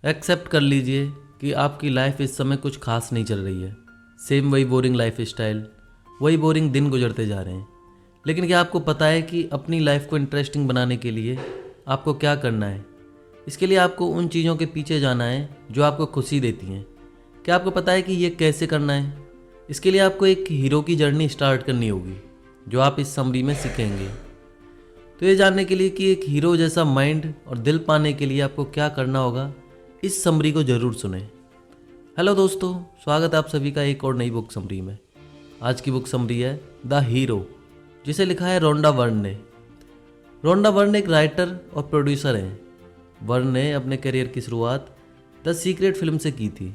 Accept कर लीजिए कि आपकी लाइफ इस समय कुछ खास नहीं चल रही है। सेम वही बोरिंग लाइफ स्टाइल, वही बोरिंग दिन गुजरते जा रहे हैं। लेकिन क्या आपको पता है कि अपनी लाइफ को इंटरेस्टिंग बनाने के लिए आपको क्या करना है? इसके लिए आपको उन चीज़ों के पीछे जाना है जो आपको खुशी देती हैं। क्या आपको पता है कि ये कैसे करना है? इसके लिए आपको एक हीरो की जर्नी स्टार्ट करनी होगी, जो आप इस समरी में सीखेंगे। तो ये जानने के लिए कि एक हीरो जैसा माइंड और दिल पाने के लिए आपको क्या करना होगा, इस समरी को ज़रूर सुने। हेलो दोस्तों, स्वागत है आप सभी का एक और नई बुक समरी में। आज की बुक समरी है द हीरो, जिसे लिखा है रोंडा बर्न ने। रोंडा बर्न एक राइटर और प्रोड्यूसर हैं। बर्न ने अपने करियर की शुरुआत द सीक्रेट फिल्म से की थी।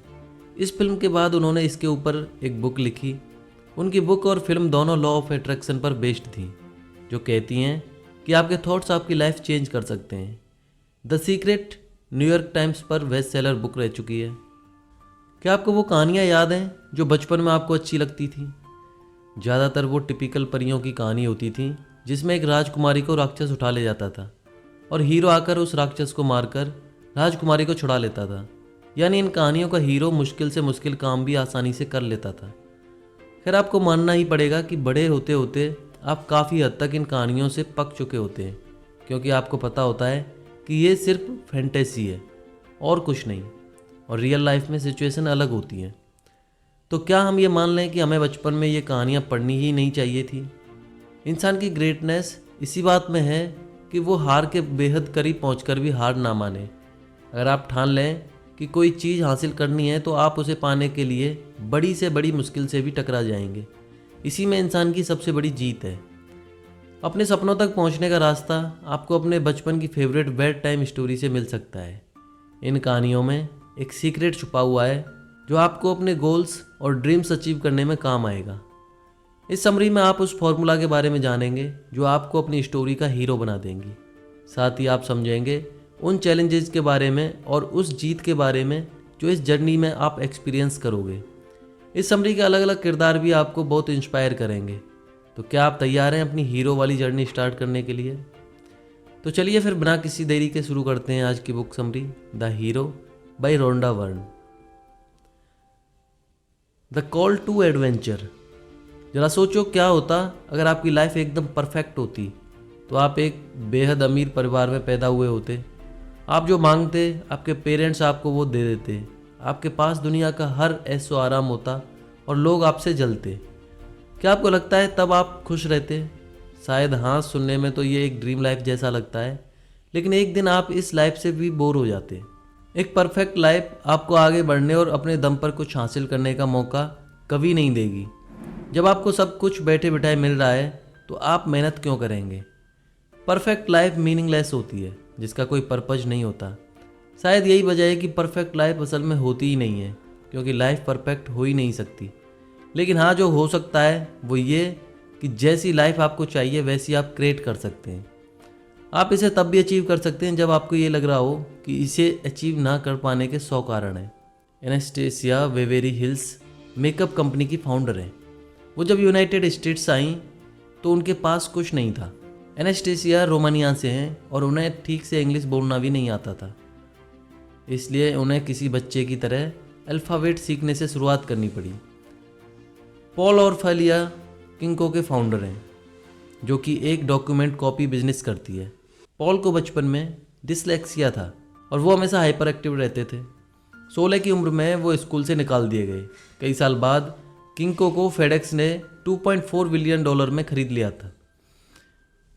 इस फिल्म के बाद उन्होंने इसके ऊपर एक बुक लिखी। उनकी बुक और फिल्म दोनों लॉ ऑफ अट्रैक्शन पर बेस्ड थी, जो कहती हैं कि आपके थॉट्स आपकी लाइफ चेंज कर सकते हैं। द सीक्रेट न्यूयॉर्क टाइम्स पर बेस्ट सेलर बुक रह चुकी है। क्या आपको वो कहानियाँ याद हैं जो बचपन में आपको अच्छी लगती थी? ज़्यादातर वो टिपिकल परियों की कहानी होती थी, जिसमें एक राजकुमारी को राक्षस उठा ले जाता था और हीरो आकर उस राक्षस को मारकर राजकुमारी को छुड़ा लेता था। यानी इन कहानियों का हीरो मुश्किल से मुश्किल काम भी आसानी से कर लेता था। खैर, आपको मानना ही पड़ेगा कि बड़े होते होते आप काफ़ी हद तक इन कहानियों से पक चुके होते हैं, क्योंकि आपको पता होता है कि ये सिर्फ फैंटेसी है और कुछ नहीं, और रियल लाइफ में सिचुएशन अलग होती हैं। तो क्या हम ये मान लें कि हमें बचपन में ये कहानियाँ पढ़नी ही नहीं चाहिए थी? इंसान की ग्रेटनेस इसी बात में है कि वो हार के बेहद करीब पहुंचकर भी हार ना माने। अगर आप ठान लें कि कोई चीज़ हासिल करनी है तो आप उसे पाने के लिए बड़ी से बड़ी मुश्किल से भी टकरा जाएंगे। इसी में इंसान की सबसे बड़ी जीत है। अपने सपनों तक पहुंचने का रास्ता आपको अपने बचपन की फेवरेट बेड टाइम स्टोरी से मिल सकता है। इन कहानियों में एक सीक्रेट छुपा हुआ है जो आपको अपने गोल्स और ड्रीम्स अचीव करने में काम आएगा। इस समरी में आप उस फॉर्मूला के बारे में जानेंगे जो आपको अपनी स्टोरी का हीरो बना देंगी। साथ ही आप समझेंगे उन चैलेंजेस के बारे में और उस जीत के बारे में जो इस जर्नी में आप एक्सपीरियंस करोगे। इस समरी के अलग अलग किरदार भी आपको बहुत इंस्पायर करेंगे। तो क्या आप तैयार हैं अपनी हीरो वाली जर्नी स्टार्ट करने के लिए? तो चलिए फिर बिना किसी देरी के शुरू करते हैं आज की book summary the hero by Rhonda Byrne. The call to adventure. जरा सोचो क्या होता अगर आपकी लाइफ एकदम परफेक्ट होती। तो आप एक बेहद अमीर परिवार में पैदा हुए होते। आप जो मांगते आपके पेरेंट्स आपको वो दे देते। आपके पास दुनिया का हर ऐशो आराम होता और लोग आपसे जलते। क्या आपको लगता है तब आप खुश रहते? शायद हाँ, सुनने में तो ये एक ड्रीम लाइफ जैसा लगता है, लेकिन एक दिन आप इस लाइफ से भी बोर हो जाते। एक परफेक्ट लाइफ आपको आगे बढ़ने और अपने दम पर कुछ हासिल करने का मौका कभी नहीं देगी। जब आपको सब कुछ बैठे बिठाए मिल रहा है तो आप मेहनत क्यों करेंगे? परफेक्ट लाइफ मीनिंगलेस होती है, जिसका कोई पर्पज नहीं होता। शायद यही वजह है कि परफेक्ट लाइफ असल में होती ही नहीं है, क्योंकि लाइफ परफेक्ट हो ही नहीं सकती। लेकिन हाँ, जो हो सकता है वो ये कि जैसी लाइफ आपको चाहिए वैसी आप क्रिएट कर सकते हैं। आप इसे तब भी अचीव कर सकते हैं जब आपको ये लग रहा हो कि इसे अचीव ना कर पाने के 100 कारण हैं। एनास्टेसिया बेवेरी हिल्स मेकअप कंपनी की फाउंडर हैं। वो जब यूनाइटेड स्टेट्स आई तो उनके पास कुछ नहीं था। एनास्टेसिया रोमानिया से हैं और उन्हें ठीक से इंग्लिश बोलना भी नहीं आता था, इसलिए उन्हें किसी बच्चे की तरह अल्फ़ाबेट सीखने से शुरुआत करनी पड़ी। पॉल और फेलिया किंको के फाउंडर हैं, जो कि एक डॉक्यूमेंट कॉपी बिजनेस करती है। पॉल को बचपन में डिसलेक्सिया था और वो हमेशा हाइपर एक्टिव रहते थे। 16 की उम्र में वो स्कूल से निकाल दिए गए। कई साल बाद किंको को फेडेक्स ने $2.4 बिलियन में खरीद लिया था।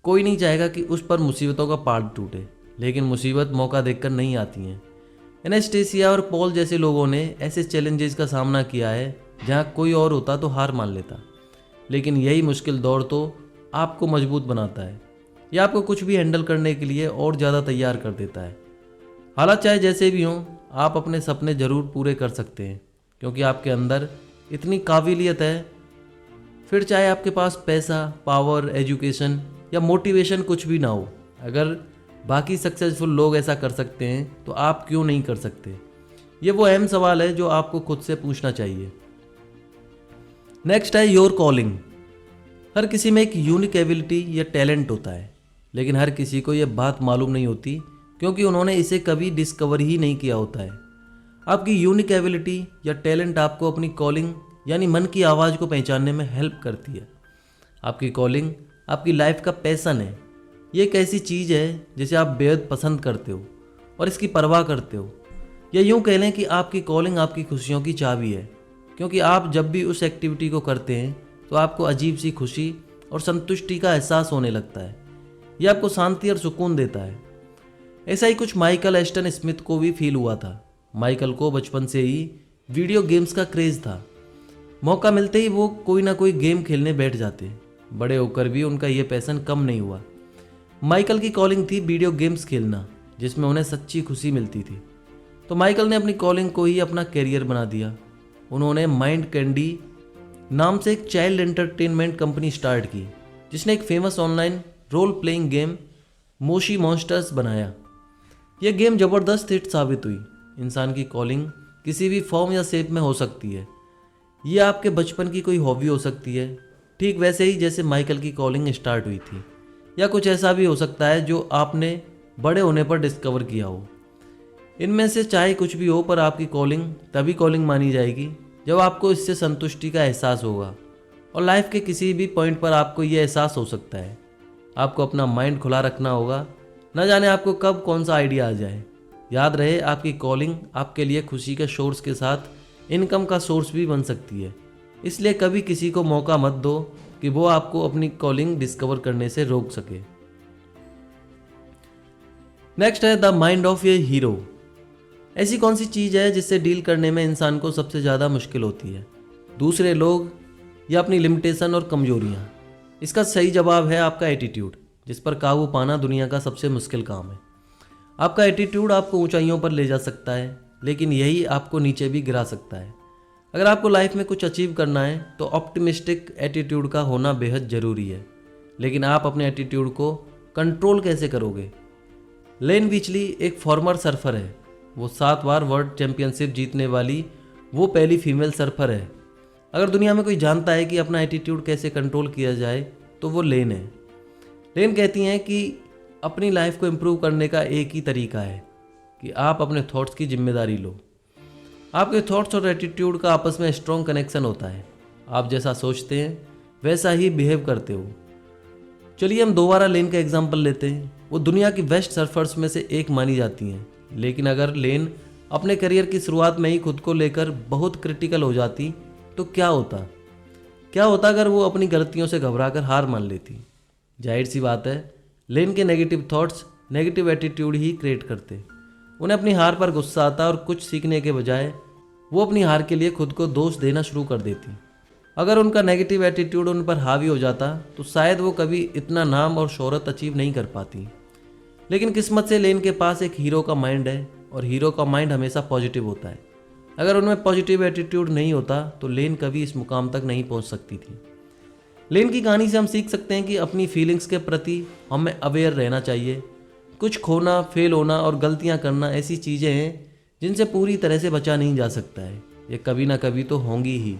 कोई नहीं चाहेगा कि उस पर मुसीबतों का पहाड़ टूटे, लेकिन मुसीबत मौका देखकर नहीं आती हैं। एनास्टेसिया और पॉल जैसे लोगों ने ऐसे चैलेंजेस का सामना किया है जहाँ कोई और होता तो हार मान लेता, लेकिन यही मुश्किल दौर तो आपको मजबूत बनाता है। यह आपको कुछ भी हैंडल करने के लिए और ज़्यादा तैयार कर देता है। हालात चाहे जैसे भी हों, आप अपने सपने ज़रूर पूरे कर सकते हैं, क्योंकि आपके अंदर इतनी काबिलियत है। फिर चाहे आपके पास पैसा, पावर, एजुकेशन या मोटिवेशन कुछ भी ना हो, अगर बाकी सक्सेसफुल लोग ऐसा कर सकते हैं तो आप क्यों नहीं कर सकते? ये वो अहम सवाल है जो आपको खुद से पूछना चाहिए। नेक्स्ट है योर कॉलिंग। हर किसी में एक यूनिक एबिलिटी या टैलेंट होता है, लेकिन हर किसी को यह बात मालूम नहीं होती क्योंकि उन्होंने इसे कभी डिस्कवर ही नहीं किया होता है। आपकी यूनिक एबिलिटी या टैलेंट आपको अपनी कॉलिंग यानी मन की आवाज़ को पहचानने में हेल्प करती है। आपकी कॉलिंग आपकी लाइफ का पैशन है। ये एक ऐसी चीज़ है जिसे आप बेहद पसंद करते हो और इसकी परवाह करते हो, या यूँ कह लें कि आपकी कॉलिंग आपकी खुशियों की चाबी है, क्योंकि आप जब भी उस एक्टिविटी को करते हैं तो आपको अजीब सी खुशी और संतुष्टि का एहसास होने लगता है। ये आपको शांति और सुकून देता है। ऐसा ही कुछ माइकल एस्टन स्मिथ को भी फील हुआ था। माइकल को बचपन से ही वीडियो गेम्स का क्रेज़ था। मौका मिलते ही वो कोई ना कोई गेम खेलने बैठ जाते। बड़े होकर भी उनका ये पैशन कम नहीं हुआ। माइकल की कॉलिंग थी वीडियो गेम्स खेलना, जिसमें उन्हें सच्ची खुशी मिलती थी। तो माइकल ने अपनी कॉलिंग को ही अपना कैरियर बना दिया। उन्होंने माइंड कैंडी नाम से एक चाइल्ड एंटरटेनमेंट कंपनी स्टार्ट की, जिसने एक famous online role playing game Moshi Monsters बनाया। यह गेम ज़बरदस्त हिट साबित हुई। इंसान की कॉलिंग किसी भी फॉर्म या शेप में हो सकती है। ये आपके बचपन की कोई हॉबी हो सकती है, ठीक वैसे ही जैसे माइकल की कॉलिंग स्टार्ट हुई थी, या कुछ ऐसा भी हो सकता है जो आपने बड़े होने पर डिस्कवर किया हो। इनमें से चाहे कुछ भी हो, पर आपकी कॉलिंग तभी कॉलिंग मानी जाएगी जब आपको इससे संतुष्टि का एहसास होगा। और लाइफ के किसी भी पॉइंट पर आपको ये एहसास हो सकता है। आपको अपना माइंड खुला रखना होगा, न जाने आपको कब कौन सा आइडिया आ जाए। याद रहे, आपकी कॉलिंग आपके लिए खुशी के सोर्स के साथ इनकम का सोर्स भी बन सकती है। इसलिए कभी किसी को मौका मत दो कि वो आपको अपनी कॉलिंग डिस्कवर करने से रोक सके। नेक्स्ट है the mind of A hero. ऐसी कौन सी चीज़ है जिससे डील करने में इंसान को सबसे ज़्यादा मुश्किल होती है? दूसरे लोग या अपनी लिमिटेशन और कमजोरियाँ? इसका सही जवाब है आपका एटीट्यूड, जिस पर काबू पाना दुनिया का सबसे मुश्किल काम है। आपका एटीट्यूड आपको ऊंचाइयों पर ले जा सकता है, लेकिन यही आपको नीचे भी गिरा सकता है। अगर आपको लाइफ में कुछ अचीव करना है तो ऑप्टिमिस्टिक एटीट्यूड का होना बेहद ज़रूरी है। लेकिन आप अपने एटीट्यूड को कंट्रोल कैसे करोगे? लेन बिचली एक फॉर्मर सर्फर है। वो 7 बार वर्ल्ड चैंपियनशिप जीतने वाली वो पहली फीमेल सर्फर है। अगर दुनिया में कोई जानता है कि अपना एटीट्यूड कैसे कंट्रोल किया जाए तो वो लेन है। लेन कहती हैं कि अपनी लाइफ को इम्प्रूव करने का एक ही तरीका है कि आप अपने थॉट्स की जिम्मेदारी लो। आपके थॉट्स और एटीट्यूड का आपस में स्ट्रॉन्ग कनेक्शन होता है। आप जैसा सोचते हैं वैसा ही बिहेव करते हो। चलिए हम दोबारा लेन का एग्जाम्पल लेते हैं। वो दुनिया की बेस्ट सर्फर्स में से एक मानी जाती हैं, लेकिन अगर लेन अपने करियर की शुरुआत में ही खुद को लेकर बहुत क्रिटिकल हो जाती तो क्या होता अगर वो अपनी गलतियों से घबराकर हार मान लेती? जाहिर सी बात है, लेन के नेगेटिव थॉट्स नेगेटिव एटीट्यूड ही क्रिएट करते। उन्हें अपनी हार पर गुस्सा आता और कुछ सीखने के बजाय वो अपनी हार के लिए खुद को दोष देना शुरू कर देती। अगर उनका नेगेटिव एटीट्यूड उन पर हावी हो जाता तो शायद वो कभी इतना नाम और शोहरत अचीव नहीं कर पाती। लेकिन किस्मत से लेन के पास एक हीरो का माइंड है, और हीरो का माइंड हमेशा पॉजिटिव होता है। अगर उनमें पॉजिटिव एटीट्यूड नहीं होता तो लेन कभी इस मुकाम तक नहीं पहुंच सकती थी। लेन की कहानी से हम सीख सकते हैं कि अपनी फीलिंग्स के प्रति हमें अवेयर रहना चाहिए। कुछ खोना, फेल होना और गलतियां करना ऐसी चीज़ें हैं जिनसे पूरी तरह से बचा नहीं जा सकता है। ये कभी ना कभी तो होंगी ही।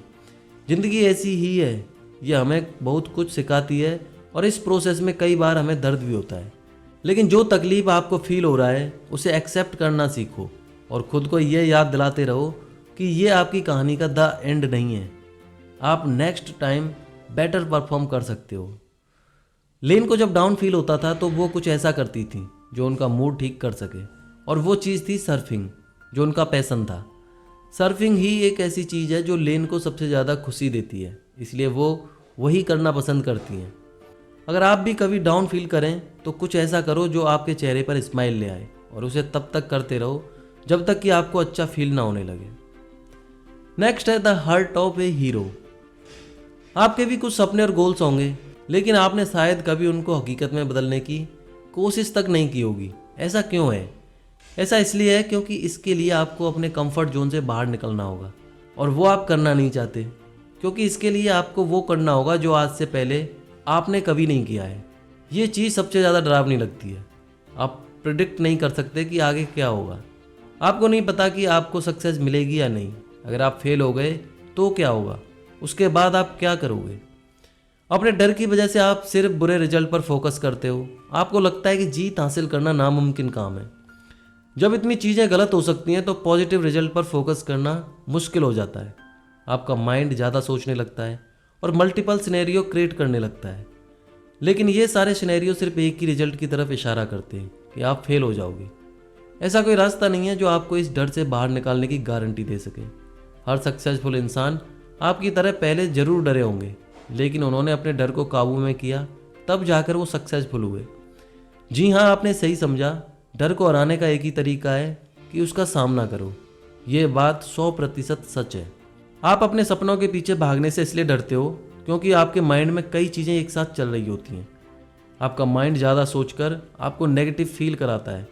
ज़िंदगी ऐसी ही है, ये हमें बहुत कुछ सिखाती है और इस प्रोसेस में कई बार हमें दर्द भी होता है। लेकिन जो तकलीफ आपको फील हो रहा है उसे एक्सेप्ट करना सीखो और ख़ुद को ये याद दिलाते रहो कि ये आपकी कहानी का द एंड नहीं है। आप नेक्स्ट टाइम बेटर परफॉर्म कर सकते हो। लेन को जब डाउन फील होता था तो वो कुछ ऐसा करती थी जो उनका मूड ठीक कर सके, और वो चीज़ थी सर्फिंग, जो उनका पैशन था। सर्फिंग ही एक ऐसी चीज़ है जो लेन को सबसे ज़्यादा खुशी देती है, इसलिए वो वही करना पसंद करती हैं। अगर आप भी कभी डाउन फील करें तो कुछ ऐसा करो जो आपके चेहरे पर स्माइल ले आए, और उसे तब तक करते रहो जब तक कि आपको अच्छा फील ना होने लगे। नेक्स्ट है the heart of A hero. आपके भी कुछ सपने और गोल्स होंगे, लेकिन आपने शायद कभी उनको हकीकत में बदलने की कोशिश तक नहीं की होगी। ऐसा क्यों है? ऐसा इसलिए है क्योंकि इसके लिए आपको अपने कंफर्ट जोन से बाहर निकलना होगा, और वो आप करना नहीं चाहते, क्योंकि इसके लिए आपको वो करना होगा जो आज से पहले आपने कभी नहीं किया है। ये चीज़ सबसे ज़्यादा डरावनी लगती है। आप प्रिडिक्ट नहीं कर सकते कि आगे क्या होगा। आपको नहीं पता कि आपको सक्सेस मिलेगी या नहीं। अगर आप फेल हो गए तो क्या होगा? उसके बाद आप क्या करोगे? अपने डर की वजह से आप सिर्फ बुरे रिजल्ट पर फोकस करते हो। आपको लगता है कि जीत हासिल करना नामुमकिन काम है। जब इतनी चीज़ें गलत हो सकती हैं तो पॉजिटिव रिजल्ट पर फोकस करना मुश्किल हो जाता है। आपका माइंड ज़्यादा सोचने लगता है और मल्टीपल सिनेरियो क्रिएट करने लगता है। लेकिन ये सारे सिनेरियो सिर्फ एक ही रिजल्ट की तरफ इशारा करते हैं कि आप फेल हो जाओगे। ऐसा कोई रास्ता नहीं है जो आपको इस डर से बाहर निकालने की गारंटी दे सके। हर सक्सेसफुल इंसान आपकी तरह पहले जरूर डरे होंगे, लेकिन उन्होंने अपने डर को काबू में किया, तब जाकर वो सक्सेसफुल हुए। जी हाँ, आपने सही समझा। डर को हराने का एक ही तरीका है कि उसका सामना करो। ये बात 100% सच है। आप अपने सपनों के पीछे भागने से इसलिए डरते हो क्योंकि आपके माइंड में कई चीज़ें एक साथ चल रही होती हैं। आपका माइंड ज़्यादा सोचकर आपको नेगेटिव फील कराता है,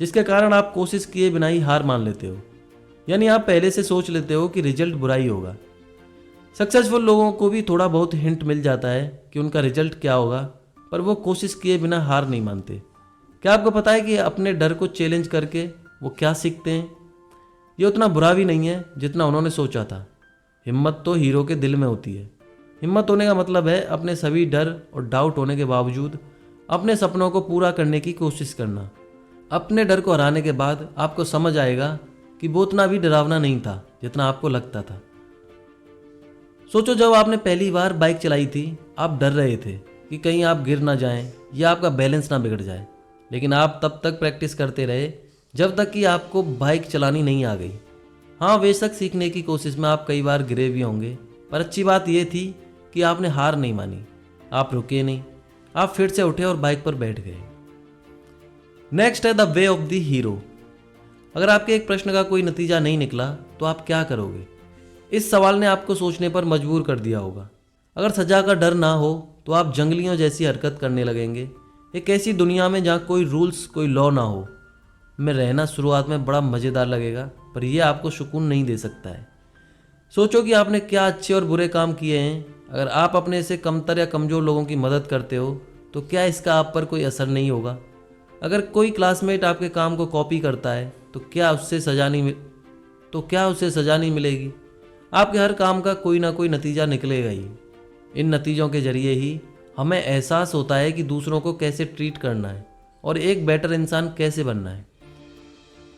जिसके कारण आप कोशिश किए बिना ही हार मान लेते हो। यानी आप पहले से सोच लेते हो कि रिजल्ट बुरा ही होगा। सक्सेसफुल लोगों को भी थोड़ा बहुत हिंट मिल जाता है कि उनका रिजल्ट क्या होगा, पर वो कोशिश किए बिना हार नहीं मानते। क्या आपको पता है कि अपने डर को चैलेंज करके वो क्या सीखते हैं? ये उतना बुरा भी नहीं है जितना उन्होंने सोचा था। हिम्मत तो हीरो के दिल में होती है। हिम्मत होने का मतलब है अपने सभी डर और डाउट होने के बावजूद अपने सपनों को पूरा करने की कोशिश करना। अपने डर को हराने के बाद आपको समझ आएगा कि वो उतना भी डरावना नहीं था जितना आपको लगता था। सोचो, जब आपने पहली बार बाइक चलाई थी, आप डर रहे थे कि कहीं आप गिर ना जाएं या आपका बैलेंस ना बिगड़ जाए। लेकिन आप तब तक प्रैक्टिस करते रहे जब तक कि आपको बाइक चलानी नहीं आ गई। हाँ, बेशक सीखने की कोशिश में आप कई बार गिरे भी होंगे, पर अच्छी बात यह थी कि आपने हार नहीं मानी। आप रुके नहीं, आप फिर से उठे और बाइक पर बैठ गए। नेक्स्ट है the way of the hero. अगर आपके एक प्रश्न का कोई नतीजा नहीं निकला तो आप क्या करोगे? इस सवाल ने आपको सोचने पर मजबूर कर दिया होगा। अगर सजा का डर ना हो तो आप जंगलियों जैसी हरकत करने लगेंगे, एक ऐसी दुनिया में जहाँ कोई रूल्स, कोई लॉ ना हो में रहना शुरुआत में बड़ा मज़ेदार लगेगा, पर यह आपको सुकून नहीं दे सकता है। सोचो कि आपने क्या अच्छे और बुरे काम किए हैं। अगर आप अपने से कमतर या कमज़ोर लोगों की मदद करते हो तो क्या इसका आप पर कोई असर नहीं होगा? अगर कोई क्लासमेट आपके काम को कॉपी करता है तो क्या उससे सज़ा नहीं मिलेगी? आपके हर काम का कोई ना कोई नतीजा निकलेगा ही। इन नतीजों के जरिए ही हमें एहसास होता है कि दूसरों को कैसे ट्रीट करना है और एक बेटर इंसान कैसे बनना है।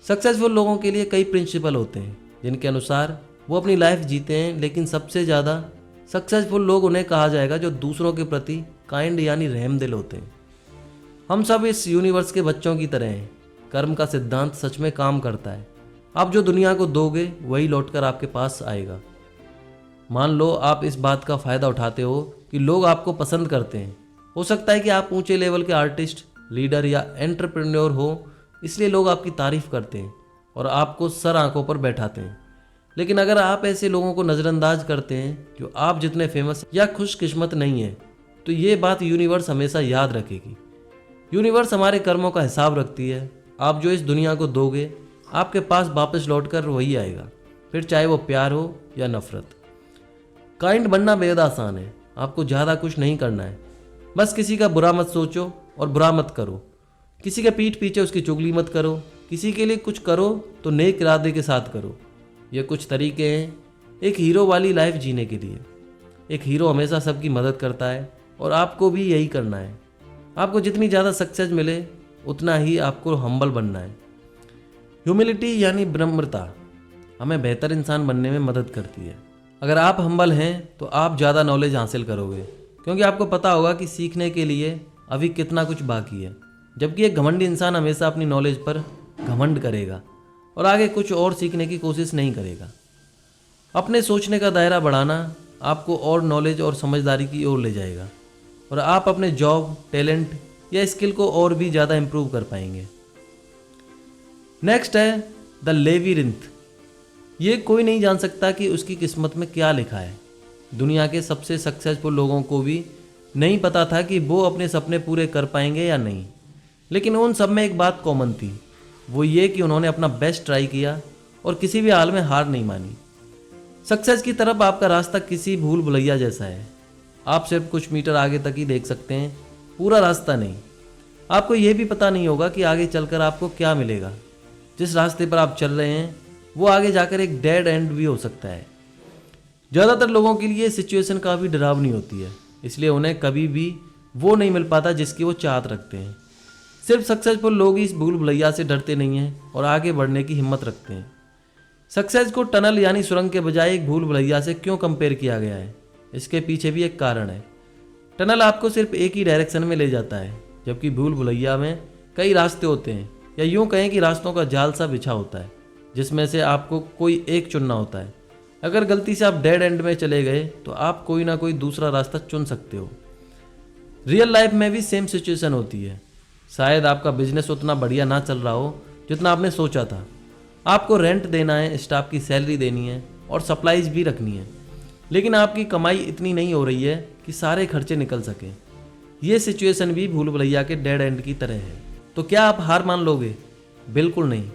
सक्सेसफुल लोगों के लिए कई प्रिंसिपल होते हैं जिनके अनुसार वो अपनी लाइफ जीते हैं, लेकिन सबसे ज़्यादा सक्सेसफुल लोग उन्हें कहा जाएगा जो दूसरों के प्रति काइंड यानी रहमदिल होते हैं। हम सब इस यूनिवर्स के बच्चों की तरह हैं। कर्म का सिद्धांत सच में काम करता है। आप जो दुनिया को दोगे वही लौटकर आपके पास आएगा। मान लो आप इस बात का फ़ायदा उठाते हो कि लोग आपको पसंद करते हैं। हो सकता है कि आप ऊंचे लेवल के आर्टिस्ट, लीडर या एंटरप्रेन्योर हो, इसलिए लोग आपकी तारीफ करते हैं और आपको सर आंखों पर बैठाते हैं। लेकिन अगर आप ऐसे लोगों को नज़रअंदाज करते हैं जो आप जितने फेमस या खुशकिस्मत नहीं है, तो ये बात यूनिवर्स हमेशा याद रखेगी। यूनिवर्स हमारे कर्मों का हिसाब रखती है। आप जो इस दुनिया को दोगे आपके पास वापस लौटकर वही आएगा, फिर चाहे वो प्यार हो या नफरत। काइंड बनना बेहद आसान है। आपको ज़्यादा कुछ नहीं करना है। बस किसी का बुरा मत सोचो और बुरा मत करो। किसी के पीठ पीछे उसकी चुगली मत करो। किसी के लिए कुछ करो तो नेक इरादे के साथ करो। ये कुछ तरीके हैं एक हीरो वाली लाइफ जीने के लिए। एक हीरो हमेशा सबकी मदद करता है और आपको भी यही करना है। आपको जितनी ज़्यादा सक्सेस मिले उतना ही आपको हम्बल बनना है। ह्यूमिलिटी यानी विनम्रता हमें बेहतर इंसान बनने में मदद करती है। अगर आप हम्बल हैं तो आप ज़्यादा नॉलेज हासिल करोगे, क्योंकि आपको पता होगा कि सीखने के लिए अभी कितना कुछ बाकी है। जबकि एक घमंडी इंसान हमेशा अपनी नॉलेज पर घमंड करेगा और आगे कुछ और सीखने की कोशिश नहीं करेगा। अपने सोचने का दायरा बढ़ाना आपको और नॉलेज और समझदारी की ओर ले जाएगा और आप अपने जॉब, टैलेंट या स्किल को और भी ज़्यादा इम्प्रूव कर पाएंगे। नेक्स्ट है द लेवीरिंथ। ये कोई नहीं जान सकता कि उसकी किस्मत में क्या लिखा है। दुनिया के सबसे सक्सेसफुल लोगों को भी नहीं पता था कि वो अपने सपने पूरे कर पाएंगे या नहीं, लेकिन उन सब में एक बात कॉमन थी, वो ये कि उन्होंने अपना बेस्ट ट्राई किया और किसी भी हाल में हार नहीं मानी। सक्सेस की तरफ आपका रास्ता किसी भूल भुलैया जैसा है। आप सिर्फ कुछ मीटर आगे तक ही देख सकते हैं, पूरा रास्ता नहीं। आपको ये भी पता नहीं होगा कि आगे चलकर आपको क्या मिलेगा। जिस रास्ते पर आप चल रहे हैं वो आगे जाकर एक डेड एंड भी हो सकता है। ज़्यादातर लोगों के लिए सिचुएशन काफ़ी डरावनी होती है, इसलिए उन्हें कभी भी वो नहीं मिल पाता जिसकी वो चाहत रखते हैं। सिर्फ सक्सेसफुल लोग ही इस भूल भुलैया से डरते नहीं हैं और आगे बढ़ने की हिम्मत रखते हैं। सक्सेस को टनल यानी सुरंग के बजाय एक भूल भुलैया से क्यों कंपेयर किया गया है, इसके पीछे भी एक कारण है। टनल आपको सिर्फ एक ही डायरेक्शन में ले जाता है, जबकि भूल भुलैया में कई रास्ते होते हैं, या यूं कहें कि रास्तों का जाल सा बिछा होता है, जिसमें से आपको कोई एक चुनना होता है। अगर गलती से आप डेड एंड में चले गए तो आप कोई ना कोई दूसरा रास्ता चुन सकते हो। रियल लाइफ में भी सेम सिचुएशन होती है। शायद आपका बिजनेस उतना बढ़िया ना चल रहा हो जितना आपने सोचा था। आपको रेंट देना है, स्टाफ की सैलरी देनी है और सप्लाईज भी रखनी है, लेकिन आपकी कमाई इतनी नहीं हो रही है कि सारे खर्चे निकल सकें। ये सिचुएशन भी भूल भुलैया के डेड एंड की तरह है। तो क्या आप हार मान लोगे? बिल्कुल नहीं।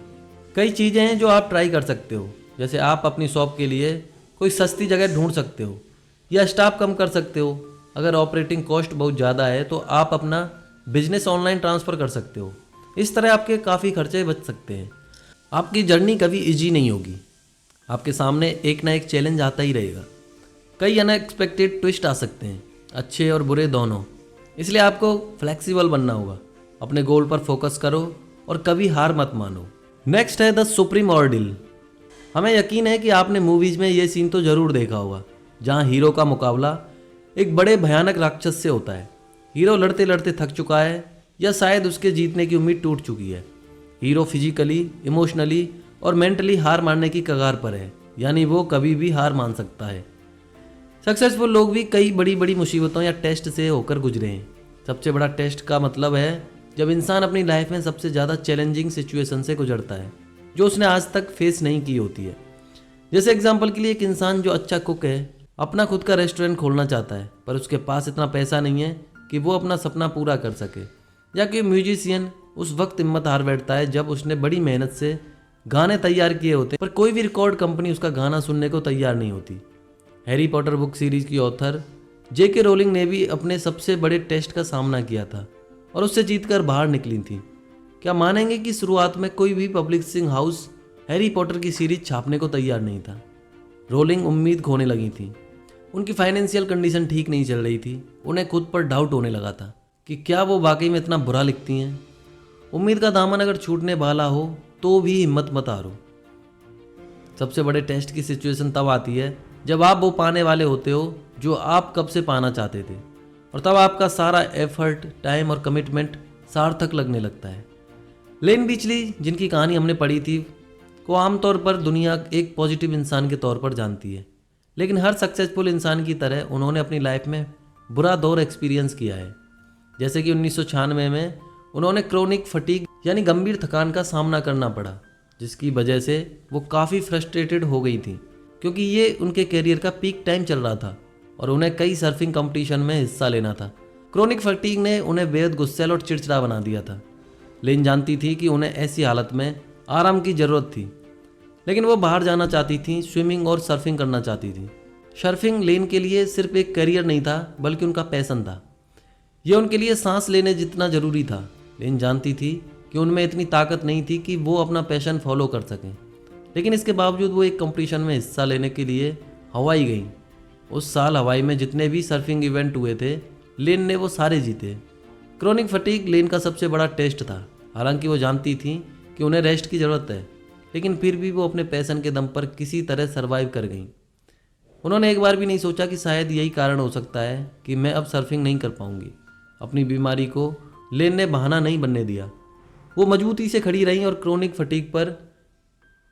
कई चीज़ें हैं जो आप ट्राई कर सकते हो, जैसे आप अपनी शॉप के लिए कोई सस्ती जगह ढूंढ सकते हो या स्टाफ कम कर सकते हो। अगर ऑपरेटिंग कॉस्ट बहुत ज़्यादा है तो आप अपना बिजनेस ऑनलाइन ट्रांसफ़र कर सकते हो। इस तरह आपके काफ़ी खर्चे बच सकते हैं। आपकी जर्नी कभी इजी नहीं होगी। आपके सामने एक ना एक चैलेंज आता ही रहेगा। कई अनएक्सपेक्टेड ट्विस्ट आ सकते हैं, अच्छे और बुरे दोनों। इसलिए आपको फ्लेक्सिबल बनना होगा। अपने गोल पर फोकस करो और कभी हार मत मानो। नेक्स्ट है द सुप्रीम ऑर्डिल। हमें यकीन है कि आपने मूवीज़ में ये सीन तो ज़रूर देखा होगा, जहाँ हीरो का मुकाबला एक बड़े भयानक राक्षस से होता है। हीरो लड़ते लड़ते थक चुका है या शायद उसके जीतने की उम्मीद टूट चुकी है। हीरो फिजिकली, इमोशनली और मेंटली हार मानने की कगार पर है, यानी वो कभी भी हार मान सकता है। सक्सेसफुल लोग भी कई बड़ी बड़ी मुसीबतों या टेस्ट से होकर गुजरे हैं। सबसे बड़ा टेस्ट का मतलब है जब इंसान अपनी लाइफ में सबसे ज़्यादा चैलेंजिंग सिचुएशन से गुजरता है, जो उसने आज तक फेस नहीं की होती है। जैसे एग्जाम्पल के लिए एक इंसान जो अच्छा कुक है, अपना खुद का रेस्टोरेंट खोलना चाहता है, पर उसके पास इतना पैसा नहीं है कि वो अपना सपना पूरा कर सके। या कि म्यूजिशियन उस वक्त हिम्मत हार बैठता है जब उसने बड़ी मेहनत से गाने तैयार किए होते, पर कोई भी रिकॉर्ड कंपनी उसका गाना सुनने को तैयार नहीं होती। हैरी पॉटर बुक सीरीज की ऑथर J.K. रोलिंग ने भी अपने सबसे बड़े टेस्ट का सामना किया था और उससे जीतकर बाहर निकली थी। क्या मानेंगे कि शुरुआत में कोई भी पब्लिशिंग हाउस हैरी पॉटर की सीरीज छापने को तैयार नहीं था। रोलिंग उम्मीद खोने लगी थी। उनकी फाइनेंशियल कंडीशन ठीक नहीं चल रही थी। उन्हें खुद पर डाउट होने लगा था कि क्या वो वाकई में इतना बुरा लिखती हैं। उम्मीद का दामन अगर छूटने वाला हो तो भी हिम्मत मत हारो। सबसे बड़े टेस्ट की सिचुएशन तब आती है जब आप वो पाने वाले होते हो जो आप कब से पाना चाहते थे, और तब आपका सारा एफर्ट, टाइम और कमिटमेंट सार्थक लगने लगता है। लेन बिचली, जिनकी कहानी हमने पढ़ी थी, को आमतौर पर दुनिया एक पॉजिटिव इंसान के तौर पर जानती है, लेकिन हर सक्सेसफुल इंसान की तरह उन्होंने अपनी लाइफ में बुरा दौर एक्सपीरियंस किया है। जैसे कि 1996 में उन्होंने क्रोनिक फटीग यानी गंभीर थकान का सामना करना पड़ा, जिसकी वजह से वो काफ़ी फ्रस्ट्रेटेड हो गई थी, क्योंकि ये उनके करियर का पीक टाइम चल रहा था और उन्हें कई सर्फिंग कंपटीशन में हिस्सा लेना था। क्रोनिक फटीग ने उन्हें बेहद गुस्सैल और चिड़चिड़ा बना दिया था। लेन जानती थी कि उन्हें ऐसी हालत में आराम की ज़रूरत थी, लेकिन वो बाहर जाना चाहती थी, स्विमिंग और सर्फिंग करना चाहती थी। सर्फिंग लेन के लिए सिर्फ एक करियर नहीं था, बल्कि उनका पैशन था। यह उनके लिए सांस लेने जितना ज़रूरी था। लेन जानती थी कि उनमें इतनी ताकत नहीं थी कि वो अपना पैशन फॉलो कर सकें, लेकिन इसके बावजूद वो एक कंपटीशन में हिस्सा लेने के लिए हवाई गई। उस साल हवाई में जितने भी सर्फिंग इवेंट हुए थे, लेन ने वो सारे जीते। क्रोनिक फटीग लेन का सबसे बड़ा टेस्ट था। हालांकि वो जानती थी कि उन्हें रेस्ट की ज़रूरत है, लेकिन फिर भी वो अपने पैशन के दम पर किसी तरह सर्वाइव कर गई। उन्होंने एक बार भी नहीं सोचा कि शायद यही कारण हो सकता है कि मैं अब सर्फिंग नहीं कर पाऊंगी। अपनी बीमारी को लेन ने बहाना नहीं बनने दिया। वो मजबूती से खड़ी रहीं और क्रोनिक फटीग पर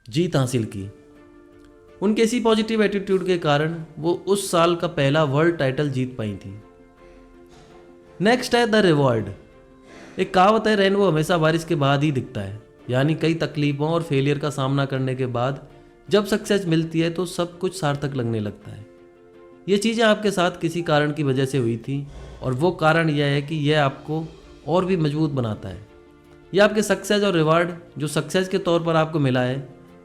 जीत हासिल की। उनके इसी पॉजिटिव एटीट्यूड के कारण वो उस साल का पहला वर्ल्ड टाइटल जीत पाई थी। नेक्स्ट है द रिवॉर्ड। एक कहावत है, रेनबो हमेशा बारिश के बाद ही दिखता है। यानी कई तकलीफों और फेलियर का सामना करने के बाद जब सक्सेस मिलती है तो सब कुछ सार्थक लगने लगता है। ये चीज़ें आपके साथ किसी कारण की वजह से हुई थी, और वो कारण यह है कि यह आपको और भी मजबूत बनाता है। यह आपके सक्सेस और रिवार्ड जो सक्सेस के तौर पर आपको मिला है,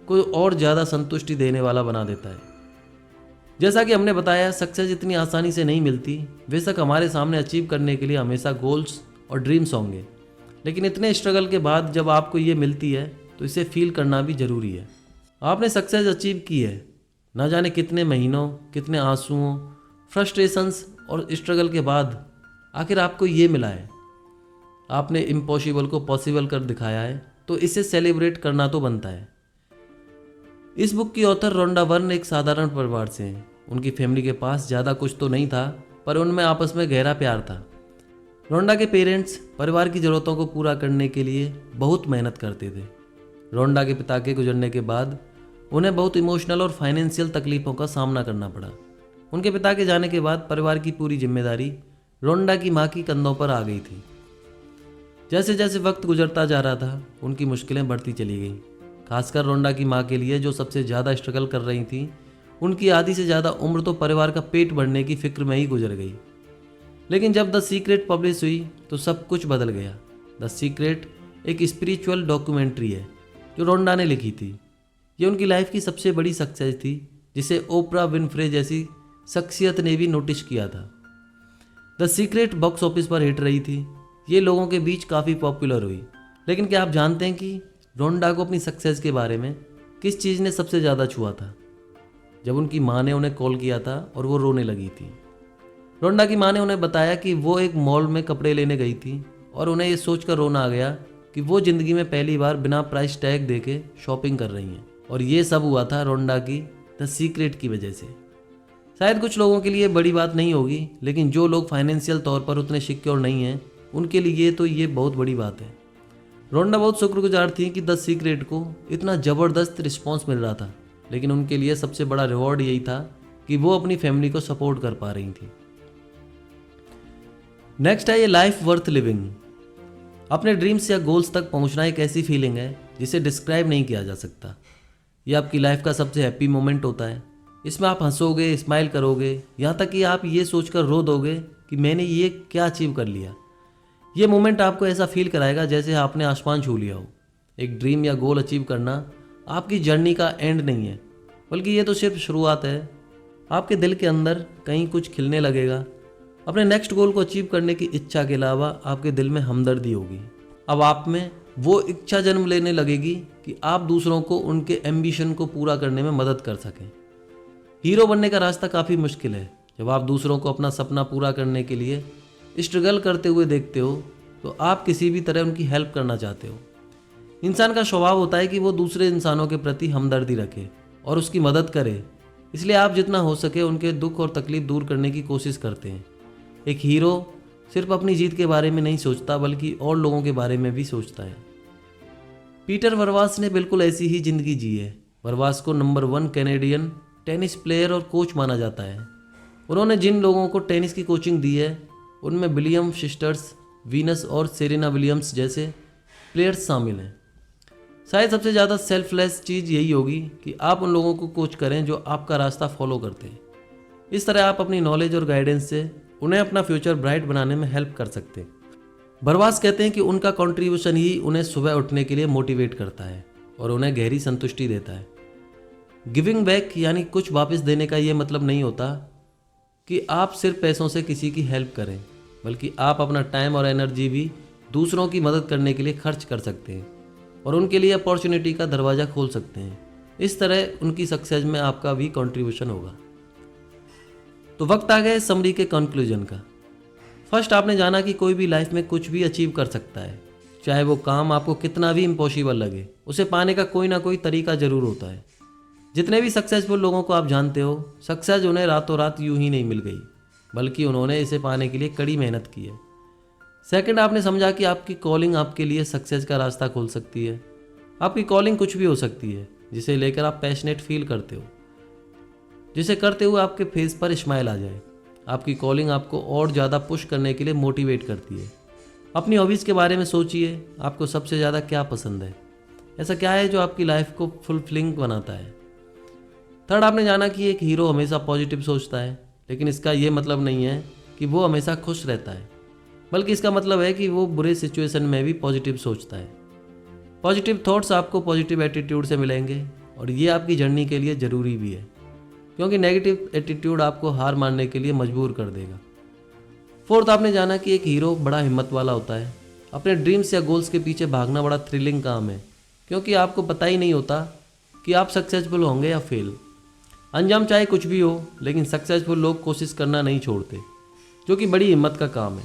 कोई और ज़्यादा संतुष्टि देने वाला बना देता है। जैसा कि हमने बताया, सक्सेस इतनी आसानी से नहीं मिलती। बेशक हमारे सामने अचीव करने के लिए हमेशा गोल्स और ड्रीम्स होंगे, लेकिन इतने स्ट्रगल के बाद जब आपको ये मिलती है तो इसे फील करना भी ज़रूरी है। आपने सक्सेस अचीव की है, ना जाने कितने महीनों, कितने आंसुओं, फ्रस्ट्रेशंस और स्ट्रगल के बाद आखिर आपको ये मिला है। आपने इम्पॉसिबल को पॉसिबल कर दिखाया है, तो इसे सेलिब्रेट करना तो बनता है। इस बुक की ऑथर रोंडा बर्न एक साधारण परिवार से हैं। उनकी फैमिली के पास ज़्यादा कुछ तो नहीं था, पर उनमें आपस में गहरा प्यार था। रोंडा के पेरेंट्स परिवार की ज़रूरतों को पूरा करने के लिए बहुत मेहनत करते थे। रोंडा के पिता के गुजरने के बाद उन्हें बहुत इमोशनल और फाइनेंशियल तकलीफ़ों का सामना करना पड़ा। उनके पिता के जाने के बाद परिवार की पूरी जिम्मेदारी रोंडा की माँ की कंधों पर आ गई थी। जैसे जैसे वक्त गुजरता जा रहा था, उनकी मुश्किलें बढ़ती चली गईं। खासकर रोंडा की माँ के लिए, जो सबसे ज़्यादा स्ट्रगल कर रही थी। उनकी आधी से ज़्यादा उम्र तो परिवार का पेट भरने की फिक्र में ही गुजर गई। लेकिन जब द सीक्रेट पब्लिश हुई तो सब कुछ बदल गया। द सीक्रेट एक स्पिरिचुअल डॉक्यूमेंट्री है जो रोंडा ने लिखी थी। ये उनकी लाइफ की सबसे बड़ी सक्सेस थी, जिसे ओपरा विनफ्रे जैसी शख्सियत ने भी नोटिस किया था। द सीक्रेट बॉक्स ऑफिस पर हिट रही थी। ये लोगों के बीच काफ़ी पॉपुलर हुई। लेकिन क्या आप जानते हैं कि रोंडा को अपनी सक्सेस के बारे में किस चीज़ ने सबसे ज़्यादा छुआ था? जब उनकी माँ ने उन्हें कॉल किया था और वो रोने लगी थी। रोंडा की माँ ने उन्हें बताया कि वो एक मॉल में कपड़े लेने गई थी और उन्हें ये सोचकर रोना आ गया कि वो ज़िंदगी में पहली बार बिना प्राइस टैग देके शॉपिंग कर रही हैं। और ये सब हुआ था रोंडा की द सीक्रेट की वजह से। शायद कुछ लोगों के लिए बड़ी बात नहीं होगी, लेकिन जो लोग फाइनेंशियल तौर पर उतने सिक्योर नहीं हैं, उनके लिए तो ये बहुत बड़ी बात है। रोंडा बहुत शुक्रगुजार थी कि द सीक्रेट को इतना ज़बरदस्त रिस्पॉन्स मिल रहा था, लेकिन उनके लिए सबसे बड़ा रिवॉर्ड यही था कि वो अपनी फैमिली को सपोर्ट कर पा रही थी। नेक्स्ट है ये लाइफ वर्थ लिविंग। अपने ड्रीम्स या गोल्स तक पहुंचना एक ऐसी फीलिंग है जिसे डिस्क्राइब नहीं किया जा सकता। ये आपकी लाइफ का सबसे हैप्पी मोमेंट होता है। इसमें आप हंसोगे, स्माइल करोगे, यहाँ तक कि आप ये सोचकर रो दोगे कि मैंने ये क्या अचीव कर लिया। ये मोमेंट आपको ऐसा फील कराएगा जैसे आपने आसमान छू लिया हो। एक ड्रीम या गोल अचीव करना आपकी जर्नी का एंड नहीं है, बल्कि ये तो सिर्फ शुरुआत है। आपके दिल के अंदर कहीं कुछ खिलने लगेगा। अपने नेक्स्ट गोल को अचीव करने की इच्छा के अलावा आपके दिल में हमदर्दी होगी। अब आप में वो इच्छा जन्म लेने लगेगी कि आप दूसरों को उनके एम्बिशन को पूरा करने में मदद कर सकें। हीरो बनने का रास्ता काफ़ी मुश्किल है। जब आप दूसरों को अपना सपना पूरा करने के लिए स्ट्रगल करते हुए देखते हो, तो आप किसी भी तरह उनकी हेल्प करना चाहते हो। इंसान का स्वभाव होता है कि वो दूसरे इंसानों के प्रति हमदर्दी रखे और उसकी मदद करे। इसलिए आप जितना हो सके उनके दुख और तकलीफ दूर करने की कोशिश करते हैं। एक हीरो सिर्फ अपनी जीत के बारे में नहीं सोचता, बल्कि और लोगों के बारे में भी सोचता है। पीटर वर्वास ने बिल्कुल ऐसी ही जिंदगी जी है। वर्वास को नंबर 1 कैनेडियन टेनिस प्लेयर और कोच माना जाता है। उन्होंने जिन लोगों को टेनिस की कोचिंग दी है, उनमें विलियम सिस्टर्स, वीनस और सेरेना विलियम्स जैसे प्लेयर्स शामिल हैं। शायद सबसे ज़्यादा सेल्फलेस चीज़ यही होगी कि आप उन लोगों को कोच करें जो आपका रास्ता फॉलो करते हैं। इस तरह आप अपनी नॉलेज और गाइडेंस से उन्हें अपना फ्यूचर ब्राइट बनाने में हेल्प कर सकते हैं। बरवास कहते हैं कि उनका कंट्रीब्यूशन ही उन्हें सुबह उठने के लिए मोटिवेट करता है और उन्हें गहरी संतुष्टि देता है। गिविंग बैक यानी कुछ वापस देने का ये मतलब नहीं होता कि आप सिर्फ पैसों से किसी की हेल्प करें, बल्कि आप अपना टाइम और एनर्जी भी दूसरों की मदद करने के लिए खर्च कर सकते हैं और उनके लिए अपॉर्चुनिटी का दरवाज़ा खोल सकते हैं। इस तरह उनकी सक्सेस में आपका भी कंट्रीब्यूशन होगा। तो वक्त आ गया इस समरी के कंक्लूजन का। फर्स्ट, आपने जाना कि कोई भी लाइफ में कुछ भी अचीव कर सकता है। चाहे वो काम आपको कितना भी इम्पॉसिबल लगे, उसे पाने का कोई ना कोई तरीका ज़रूर होता है। जितने भी सक्सेसफुल लोगों को आप जानते हो, सक्सेस उन्हें रातों रात यूं ही नहीं मिल गई, बल्कि उन्होंने इसे पाने के लिए कड़ी मेहनत की है। सेकंड, आपने समझा कि आपकी कॉलिंग आपके लिए सक्सेस का रास्ता खोल सकती है। आपकी कॉलिंग कुछ भी हो सकती है जिसे लेकर आप पैशनेट फील करते हो, जिसे करते हुए आपके फेस पर स्माइल आ जाए। आपकी कॉलिंग आपको और ज़्यादा पुश करने के लिए मोटिवेट करती है। अपनी हॉबीज़ के बारे में सोचिए, आपको सबसे ज़्यादा क्या पसंद है, ऐसा क्या है जो आपकी लाइफ को फुलफिलिंग बनाता है। थर्ड, आपने जाना कि एक हीरो हमेशा पॉजिटिव सोचता है, लेकिन इसका ये मतलब नहीं है कि वो हमेशा खुश रहता है, बल्कि इसका मतलब है कि वो बुरे सिचुएशन में भी पॉजिटिव सोचता है। पॉजिटिव थॉट्स आपको पॉजिटिव एटीट्यूड से मिलेंगे और ये आपकी जर्नी के लिए ज़रूरी भी है, क्योंकि नेगेटिव एटीट्यूड आपको हार मानने के लिए मजबूर कर देगा। फोर्थ, आपने जाना कि एक हीरो बड़ा हिम्मत वाला होता है। अपने ड्रीम्स या गोल्स के पीछे भागना बड़ा थ्रिलिंग काम है, क्योंकि आपको पता ही नहीं होता कि आप सक्सेसफुल होंगे या फेल। अंजाम चाहे कुछ भी हो, लेकिन सक्सेसफुल लोग कोशिश करना नहीं छोड़ते, जो कि बड़ी हिम्मत का काम है।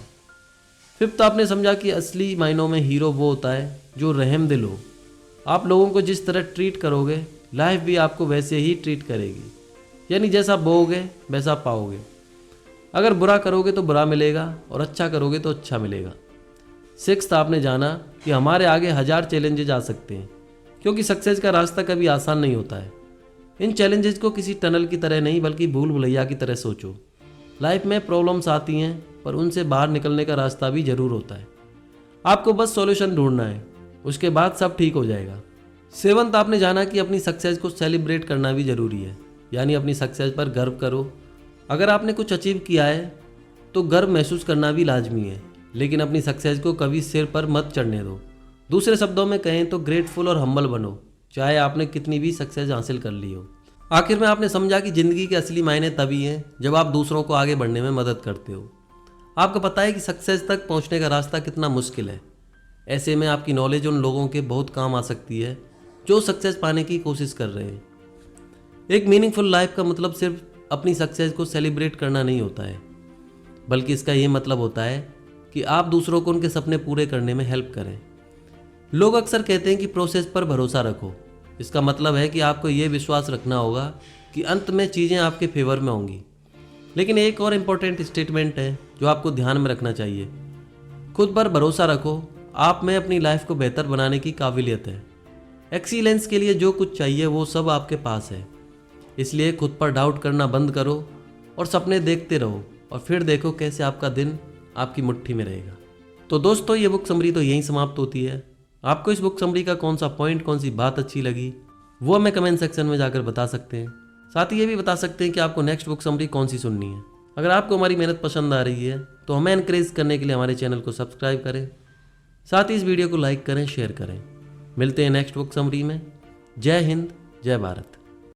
फिफ्थ, आपने समझा कि असली मायनों में हीरो वो होता है जो रहम दिल हो। आप लोगों को जिस तरह ट्रीट करोगे, लाइफ भी आपको वैसे ही ट्रीट करेगी। यानी जैसा बोओगे वैसा पाओगे। अगर बुरा करोगे तो बुरा मिलेगा और अच्छा करोगे तो अच्छा मिलेगा। सिक्स्थ, आपने जाना कि हमारे आगे 1000 चैलेंजेज आ सकते हैं, क्योंकि सक्सेस का रास्ता कभी आसान नहीं होता है। इन चैलेंजेस को किसी टनल की तरह नहीं बल्कि भूल भुलैया की तरह सोचो। लाइफ में प्रॉब्लम्स आती हैं, पर उनसे बाहर निकलने का रास्ता भी जरूर होता है। आपको बस सॉल्यूशन ढूंढना है, उसके बाद सब ठीक हो जाएगा। सेवंथ, आपने जाना कि अपनी सक्सेस को सेलिब्रेट करना भी ज़रूरी है। यानी अपनी सक्सेस पर गर्व करो। अगर आपने कुछ अचीव किया है तो गर्व महसूस करना भी लाजमी है, लेकिन अपनी सक्सेस को कभी सिर पर मत चढ़ने दो। दूसरे शब्दों में कहें तो ग्रेटफुल और हम्बल बनो, चाहे आपने कितनी भी सक्सेस हासिल कर ली हो। आखिर में आपने समझा कि ज़िंदगी के असली मायने तभी हैं जब आप दूसरों को आगे बढ़ने में मदद करते हो। आपको पता है कि सक्सेस तक पहुंचने का रास्ता कितना मुश्किल है। ऐसे में आपकी नॉलेज उन लोगों के बहुत काम आ सकती है जो सक्सेस पाने की कोशिश कर रहे हैं। एक मीनिंगफुल लाइफ का मतलब सिर्फ अपनी सक्सेस को सेलिब्रेट करना नहीं होता है, बल्कि इसका ये मतलब होता है कि आप दूसरों को उनके सपने पूरे करने में हेल्प करें। लोग अक्सर कहते हैं कि प्रोसेस पर भरोसा रखो। इसका मतलब है कि आपको ये विश्वास रखना होगा कि अंत में चीज़ें आपके फेवर में होंगी। लेकिन एक और इम्पोर्टेंट स्टेटमेंट है जो आपको ध्यान में रखना चाहिए। खुद पर भरोसा रखो, आप में अपनी लाइफ को बेहतर बनाने की काबिलियत है। एक्सीलेंस के लिए जो कुछ चाहिए वो सब आपके पास है। इसलिए खुद पर डाउट करना बंद करो और सपने देखते रहो, और फिर देखो कैसे आपका दिन आपकी मुट्ठी में रहेगा। तो दोस्तों, ये बुक समरी तो यहीं समाप्त होती है। आपको इस बुक समरी का कौन सा पॉइंट, कौन सी बात अच्छी लगी, वो हमें कमेंट सेक्शन में जाकर बता सकते हैं। साथ ही ये भी बता सकते हैं कि आपको नेक्स्ट बुक समरी कौन सी सुननी है। अगर आपको हमारी मेहनत पसंद आ रही है तो हमें एनकरेज करने के लिए हमारे चैनल को सब्सक्राइब करें। साथ ही इस वीडियो को लाइक करें, शेयर करें। मिलते हैं नेक्स्ट बुक समरी में। जय हिंद, जय भारत।